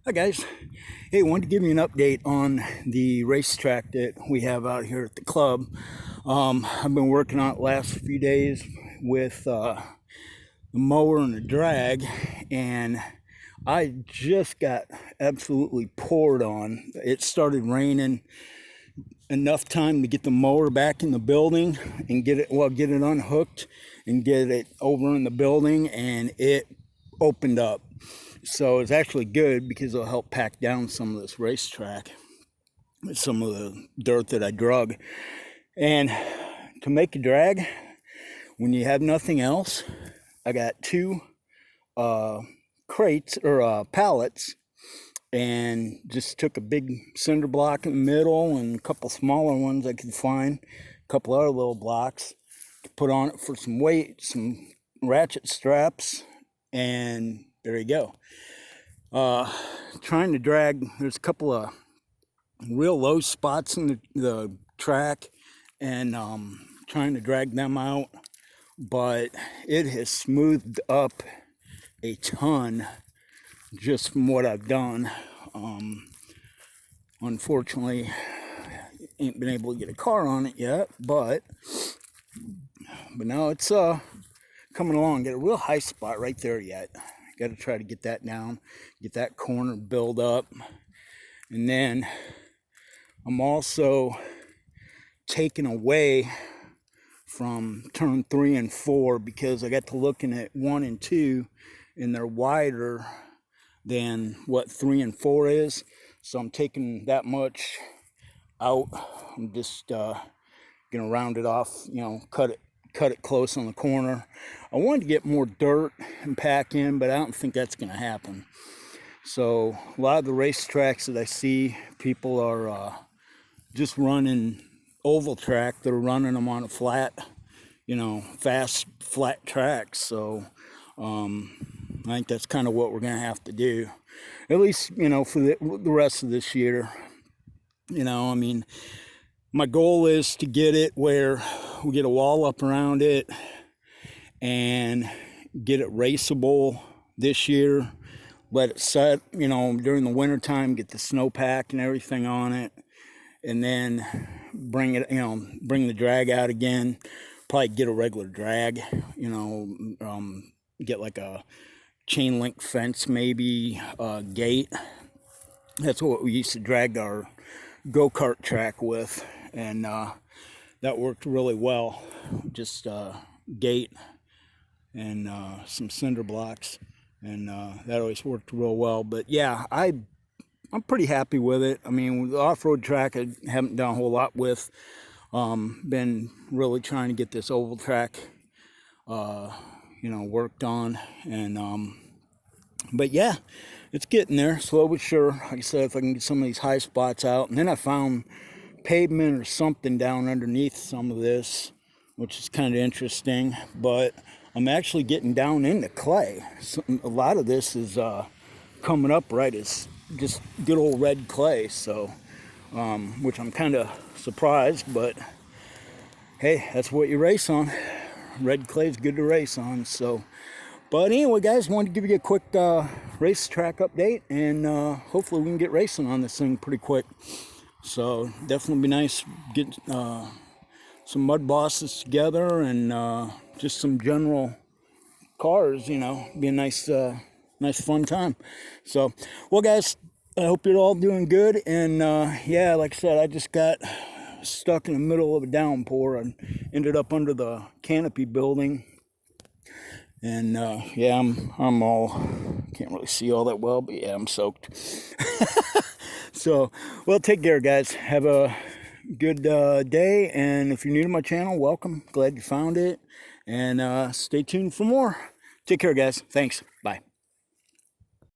Hi guys. Hey, wanted to give you an update on the racetrack that we have out here at the club. I've been working on it the last few days with the mower and the drag, and I just got absolutely poured on. It started raining enough time to get the mower back in the building and get it unhooked and get it over in the building, and it opened up. So it's actually good because it'll help pack down some of this racetrack, some of the dirt that I drug. And to make a drag, when you have nothing else, I got two crates or pallets, and just took a big cinder block in the middle and a couple smaller ones I could find, a couple other little blocks to put on it for some weight, some ratchet straps, and there you go. Trying to drag, there's a couple of real low spots in the track, and trying to drag them out, but it has smoothed up a ton just from what I've done. Unfortunately, ain't been able to get a car on it yet, but now it's coming along. Get a real high spot right there yet. Got to try to get that down, get that corner built up. And then I'm also taking away from turn 3 and 4 because I got to looking at 1 and 2, and they're wider than what 3 and 4 is. So I'm taking that much out. I'm just gonna round it off, cut it close on the corner. I wanted to get more dirt and pack in, but I don't think that's going to happen. So a lot of the racetracks that I see, people are just running oval track. They're running them on a flat, fast flat tracks. So I think that's kind of what we're going to have to do, at least, for the rest of this year. My goal is to get it where we get a wall up around it and get it raceable this year. Let it set, during the winter time, get the snowpack and everything on it, and then bring the drag out again. Probably get a regular drag, get like a chain link fence, maybe gate. That's what we used to drag our go-kart track with, and that worked really well. Just gate and some cinder blocks, and that always worked real well. But yeah, I'm pretty happy with it. I mean, the off-road track I haven't done a whole lot with. Been really trying to get this oval track worked on, and but yeah, it's getting there, slow but sure. Like I said, if I can get some of these high spots out, and then I found pavement or something down underneath some of this, which is kind of interesting. But I'm actually getting down into clay. A lot of this is coming up right as just good old red clay. So, which I'm kind of surprised, but hey, that's what you race on. Red clay is good to race on. So, but anyway, guys, wanted to give you a quick racetrack update, and hopefully we can get racing on this thing pretty quick. So definitely be nice get some mud bosses together, and just some general cars, be a nice fun time. So, well, guys, I hope you're all doing good, and yeah, like I said, I just got stuck in the middle of a downpour and ended up under the canopy building. And yeah, I'm all, can't really see all that well, but yeah, I'm soaked. So, well, take care, guys. Have a good day, and if you're new to my channel, welcome. Glad you found it, and stay tuned for more. Take care, guys. Thanks. Bye.